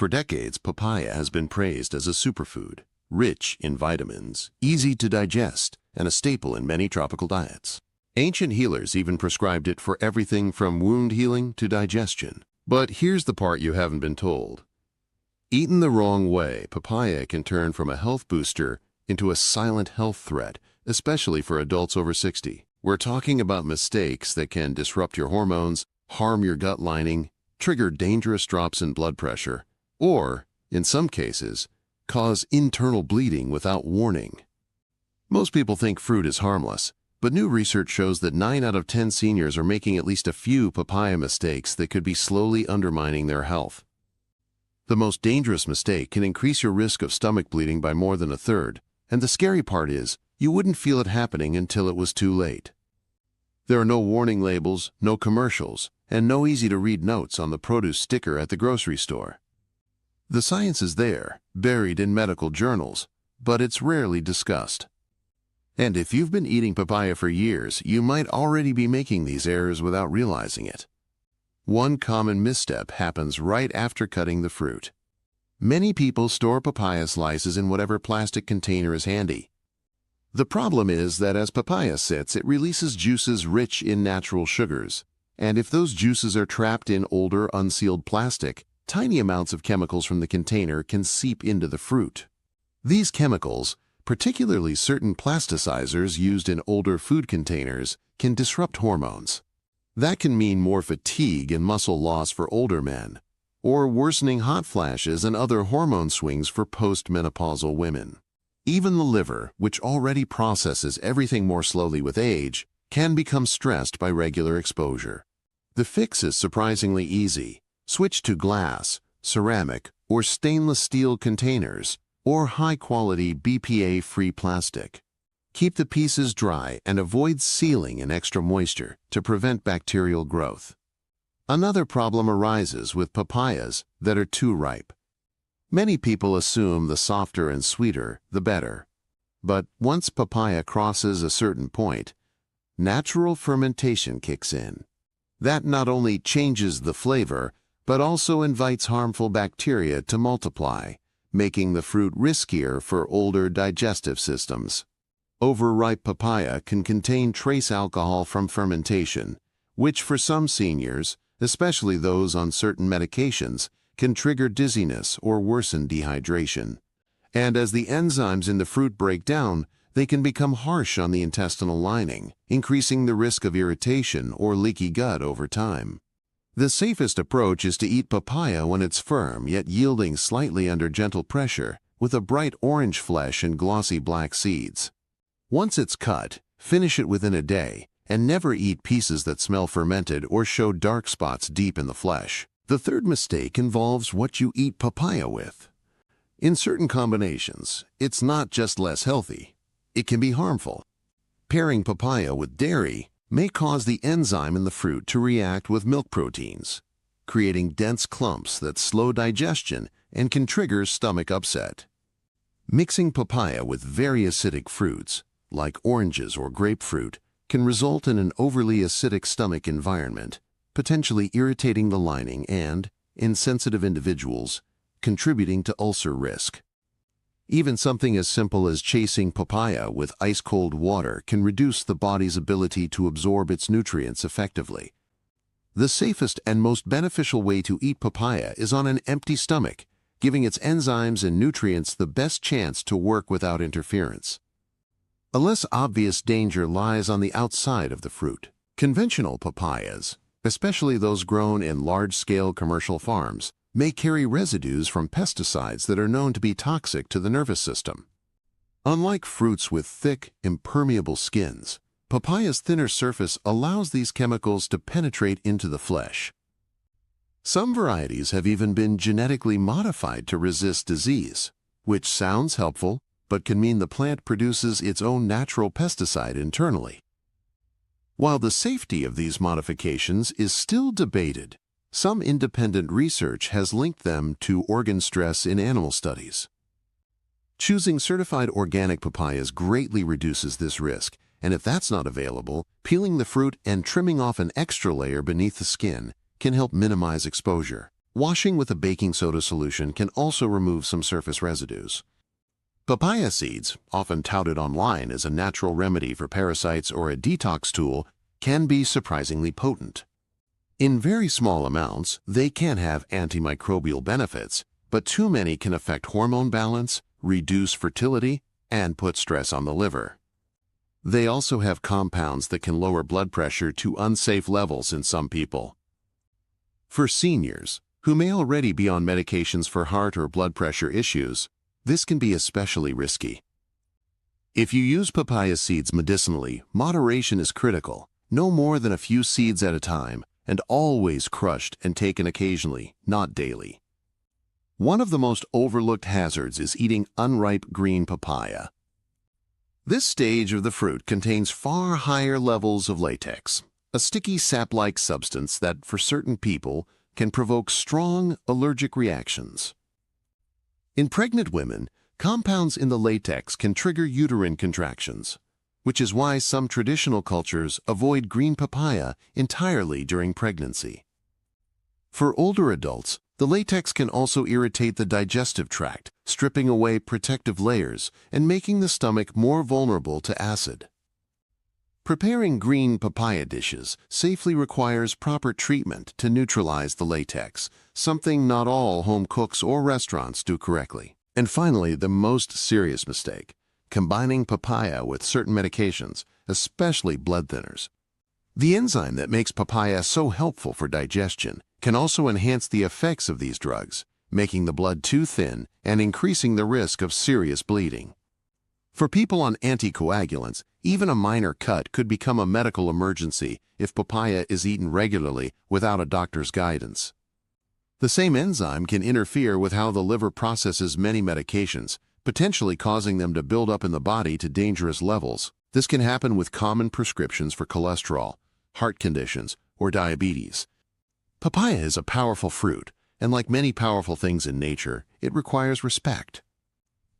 For decades, papaya has been praised as a superfood, rich in vitamins, easy to digest, and a staple in many tropical diets. Ancient healers even prescribed it for everything from wound healing to digestion. But here's the part you haven't been told. Eaten the wrong way, papaya can turn from a health booster into a silent health threat, especially for adults over 60. We're talking about mistakes that can disrupt your hormones, harm your gut lining, trigger dangerous drops in blood pressure, or, in some cases, cause internal bleeding without warning. Most people think fruit is harmless, but new research shows that 9 out of 10 seniors are making at least a few papaya mistakes that could be slowly undermining their health. The most dangerous mistake can increase your risk of stomach bleeding by more than a third, and the scary part is, you wouldn't feel it happening until it was too late. There are no warning labels, no commercials, and no easy-to-read notes on the produce sticker at the grocery store. The science is there, buried in medical journals, but it's rarely discussed. And if you've been eating papaya for years, you might already be making these errors without realizing it. One common misstep happens right after cutting the fruit. Many people store papaya slices in whatever plastic container is handy. The problem is that as papaya sits, it releases juices rich in natural sugars, and if those juices are trapped in older, unsealed plastic, tiny amounts of chemicals from the container can seep into the fruit. These chemicals, particularly certain plasticizers used in older food containers, can disrupt hormones. That can mean more fatigue and muscle loss for older men, or worsening hot flashes and other hormone swings for postmenopausal women. Even the liver, which already processes everything more slowly with age, can become stressed by regular exposure. The fix is surprisingly easy. Switch to glass, ceramic, or stainless steel containers, or high-quality BPA-free plastic. Keep the pieces dry and avoid sealing in extra moisture to prevent bacterial growth. Another problem arises with papayas that are too ripe. Many people assume the softer and sweeter, the better. But once papaya crosses a certain point, natural fermentation kicks in. That not only changes the flavor, but also invites harmful bacteria to multiply, making the fruit riskier for older digestive systems. Overripe papaya can contain trace alcohol from fermentation, which for some seniors, especially those on certain medications, can trigger dizziness or worsen dehydration. And as the enzymes in the fruit break down, they can become harsh on the intestinal lining, increasing the risk of irritation or leaky gut over time. The safest approach is to eat papaya when it's firm yet yielding slightly under gentle pressure, with a bright orange flesh and glossy black seeds. Once it's cut, finish it within a day, and never eat pieces that smell fermented or show dark spots deep in the flesh. The third mistake involves what you eat papaya with. In certain combinations, it's not just less healthy, it can be harmful. Pairing papaya with dairy may cause the enzyme in the fruit to react with milk proteins, creating dense clumps that slow digestion and can trigger stomach upset. Mixing papaya with very acidic fruits, like oranges or grapefruit, can result in an overly acidic stomach environment, potentially irritating the lining and, in sensitive individuals, contributing to ulcer risk. Even something as simple as chasing papaya with ice-cold water can reduce the body's ability to absorb its nutrients effectively. The safest and most beneficial way to eat papaya is on an empty stomach, giving its enzymes and nutrients the best chance to work without interference. A less obvious danger lies on the outside of the fruit. Conventional papayas, especially those grown in large-scale commercial farms, may carry residues from pesticides that are known to be toxic to the nervous system. Unlike fruits with thick, impermeable skins, papaya's thinner surface allows these chemicals to penetrate into the flesh. Some varieties have even been genetically modified to resist disease, which sounds helpful, but can mean the plant produces its own natural pesticide internally. While the safety of these modifications is still debated, some independent research has linked them to organ stress in animal studies. Choosing certified organic papayas greatly reduces this risk, and if that's not available, peeling the fruit and trimming off an extra layer beneath the skin can help minimize exposure. Washing with a baking soda solution can also remove some surface residues. Papaya seeds, often touted online as a natural remedy for parasites or a detox tool, can be surprisingly potent. In very small amounts, they can have antimicrobial benefits, but too many can affect hormone balance, reduce fertility, and put stress on the liver. They also have compounds that can lower blood pressure to unsafe levels in some people. For seniors, who may already be on medications for heart or blood pressure issues, this can be especially risky. If you use papaya seeds medicinally, moderation is critical, no more than a few seeds at a time, and always crushed and taken occasionally, not daily. One of the most overlooked hazards is eating unripe green papaya. This stage of the fruit contains far higher levels of latex, a sticky sap-like substance that, for certain people, can provoke strong allergic reactions. In pregnant women, compounds in the latex can trigger uterine contractions, which is why some traditional cultures avoid green papaya entirely during pregnancy. For older adults, the latex can also irritate the digestive tract, stripping away protective layers and making the stomach more vulnerable to acid. Preparing green papaya dishes safely requires proper treatment to neutralize the latex, something not all home cooks or restaurants do correctly. And finally, the most serious mistake: combining papaya with certain medications, especially blood thinners. The enzyme that makes papaya so helpful for digestion can also enhance the effects of these drugs, making the blood too thin and increasing the risk of serious bleeding. For people on anticoagulants, even a minor cut could become a medical emergency if papaya is eaten regularly without a doctor's guidance. The same enzyme can interfere with how the liver processes many medications, potentially causing them to build up in the body to dangerous levels. This can happen with common prescriptions for cholesterol, heart conditions, or diabetes. Papaya is a powerful fruit, and like many powerful things in nature, it requires respect.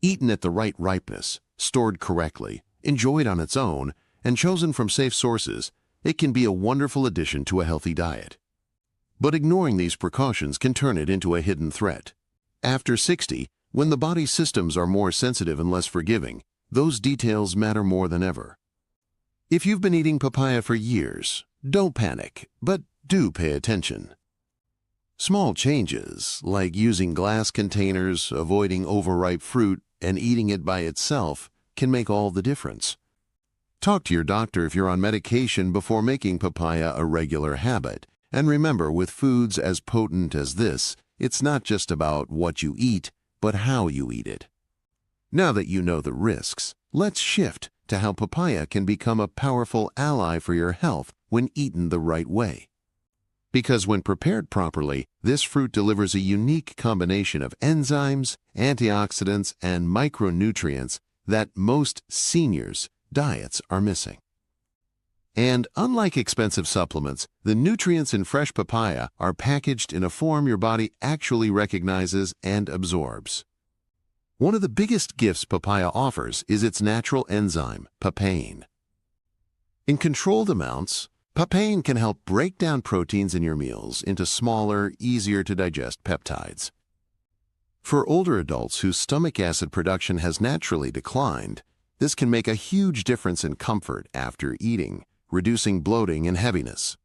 Eaten at the right ripeness, stored correctly, enjoyed on its own, and chosen from safe sources, it can be a wonderful addition to a healthy diet. But ignoring these precautions can turn it into a hidden threat. After 60, when the body's systems are more sensitive and less forgiving, those details matter more than ever. If you've been eating papaya for years, don't panic, but do pay attention. Small changes, like using glass containers, avoiding overripe fruit, and eating it by itself, can make all the difference. Talk to your doctor if you're on medication before making papaya a regular habit. And remember, with foods as potent as this, it's not just about what you eat, but how you eat it. Now that you know the risks, let's shift to how papaya can become a powerful ally for your health when eaten the right way. Because when prepared properly, this fruit delivers a unique combination of enzymes, antioxidants, and micronutrients that most seniors' diets are missing. And unlike expensive supplements, the nutrients in fresh papaya are packaged in a form your body actually recognizes and absorbs. One of the biggest gifts papaya offers is its natural enzyme, papain. In controlled amounts, papain can help break down proteins in your meals into smaller, easier-to-digest peptides. For older adults whose stomach acid production has naturally declined, this can make a huge difference in comfort after eating, reducing bloating and heaviness.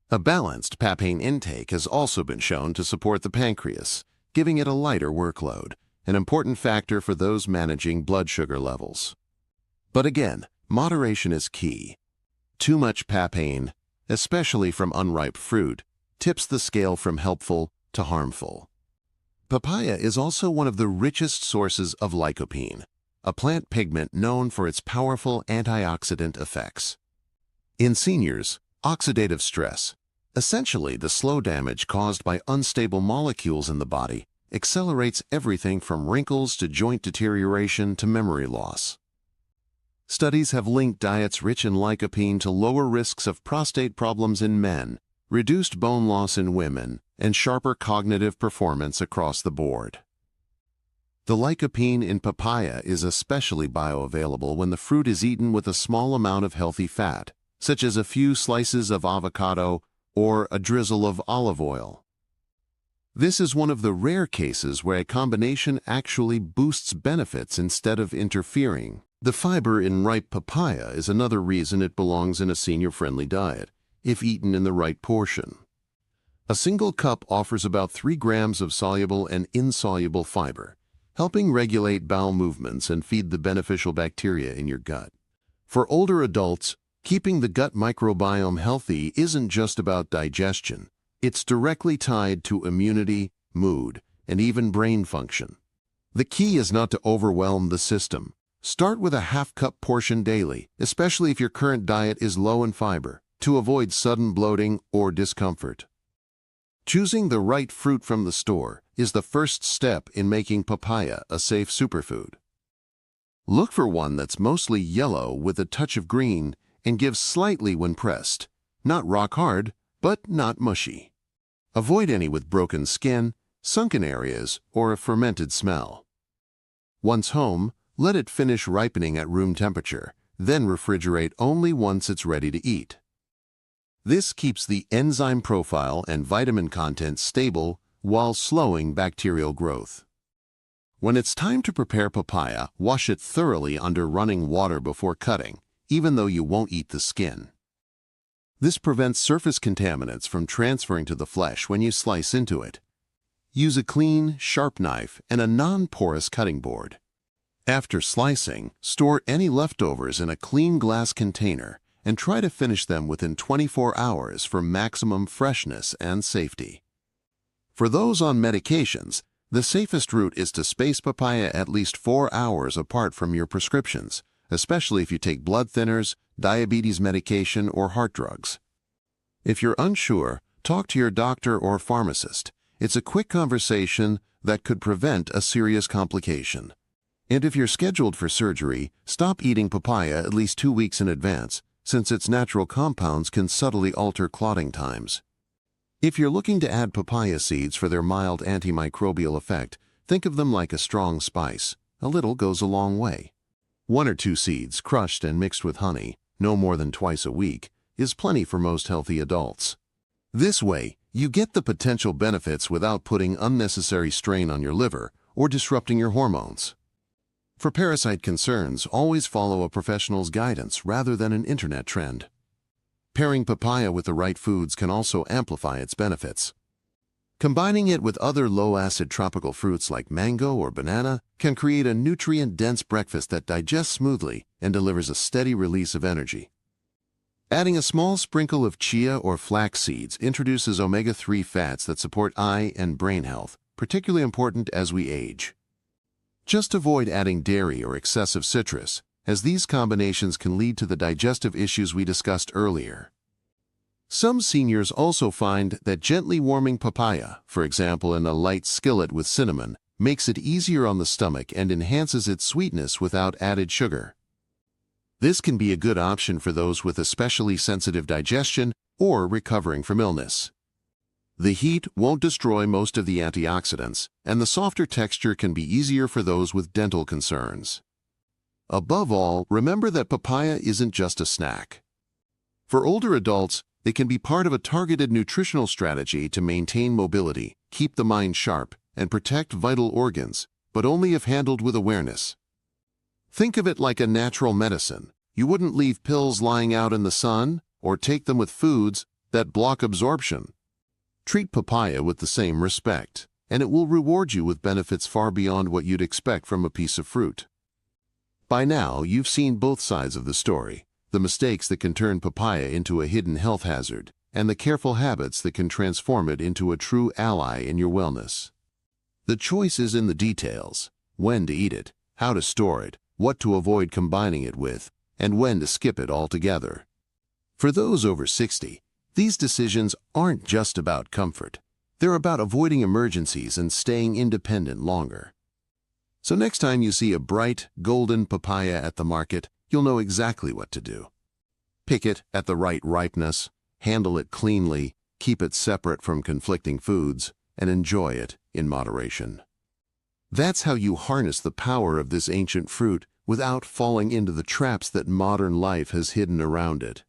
A balanced papain intake has also been shown to support the pancreas, giving it a lighter workload, an important factor for those managing blood sugar levels. But again, moderation is key. Too much papain, especially from unripe fruit, tips the scale from helpful to harmful. Papaya is also one of the richest sources of lycopene, a plant pigment known for its powerful antioxidant effects. In seniors, oxidative stress, essentially the slow damage caused by unstable molecules in the body, accelerates everything from wrinkles to joint deterioration to memory loss. Studies have linked diets rich in lycopene to lower risks of prostate problems in men, reduced bone loss in women, and sharper cognitive performance across the board. The lycopene in papaya is especially bioavailable when the fruit is eaten with a small amount of healthy fat, such as a few slices of avocado or a drizzle of olive oil. This is one of the rare cases where a combination actually boosts benefits instead of interfering. The fiber in ripe papaya is another reason it belongs in a senior-friendly diet, if eaten in the right portion. A single cup offers about 3 grams of soluble and insoluble fiber, helping regulate bowel movements and feed the beneficial bacteria in your gut. For older adults, keeping the gut microbiome healthy isn't just about digestion. It's directly tied to immunity, mood, and even brain function. The key is not to overwhelm the system. Start with a half-cup portion daily, especially if your current diet is low in fiber, to avoid sudden bloating or discomfort. Choosing the right fruit from the store is the first step in making papaya a safe superfood. Look for one that's mostly yellow with a touch of green and gives slightly when pressed, not rock hard, but not mushy. Avoid any with broken skin, sunken areas, or a fermented smell. Once home, let it finish ripening at room temperature, then refrigerate only once it's ready to eat. This keeps the enzyme profile and vitamin content stable while slowing bacterial growth. When it's time to prepare papaya, wash it thoroughly under running water before cutting, even though you won't eat the skin. This prevents surface contaminants from transferring to the flesh when you slice into it. Use a clean, sharp knife and a non-porous cutting board. After slicing, store any leftovers in a clean glass container and try to finish them within 24 hours for maximum freshness and safety. For those on medications, the safest route is to space papaya at least 4 hours apart from your prescriptions, especially if you take blood thinners, diabetes medication, or heart drugs. If you're unsure, talk to your doctor or pharmacist. It's a quick conversation that could prevent a serious complication. And if you're scheduled for surgery, stop eating papaya at least 2 weeks in advance, since its natural compounds can subtly alter clotting times. If you're looking to add papaya seeds for their mild antimicrobial effect, think of them like a strong spice. A little goes a long way. 1 or 2 seeds crushed and mixed with honey, no more than twice a week, is plenty for most healthy adults. This way, you get the potential benefits without putting unnecessary strain on your liver or disrupting your hormones. For parasite concerns, always follow a professional's guidance rather than an internet trend. Pairing papaya with the right foods can also amplify its benefits. Combining it with other low-acid tropical fruits like mango or banana can create a nutrient-dense breakfast that digests smoothly and delivers a steady release of energy. Adding a small sprinkle of chia or flax seeds introduces omega-3 fats that support eye and brain health, particularly important as we age. Just avoid adding dairy or excessive citrus, as these combinations can lead to the digestive issues we discussed earlier. Some seniors also find that gently warming papaya, for example in a light skillet with cinnamon, makes it easier on the stomach and enhances its sweetness without added sugar. This can be a good option for those with especially sensitive digestion or recovering from illness. The heat won't destroy most of the antioxidants, and the softer texture can be easier for those with dental concerns. Above all, remember that papaya isn't just a snack. For older adults, it can be part of a targeted nutritional strategy to maintain mobility, keep the mind sharp, and protect vital organs, but only if handled with awareness. Think of it like a natural medicine. You wouldn't leave pills lying out in the sun or take them with foods that block absorption. Treat papaya with the same respect, and it will reward you with benefits far beyond what you'd expect from a piece of fruit. By now, you've seen both sides of the story, the mistakes that can turn papaya into a hidden health hazard, and the careful habits that can transform it into a true ally in your wellness. The choice is in the details: when to eat it, how to store it, what to avoid combining it with, and when to skip it altogether. For those over 60, these decisions aren't just about comfort. They're about avoiding emergencies and staying independent longer. So next time you see a bright, golden papaya at the market, you'll know exactly what to do. Pick it at the right ripeness, handle it cleanly, keep it separate from conflicting foods, and enjoy it in moderation. That's how you harness the power of this ancient fruit without falling into the traps that modern life has hidden around it.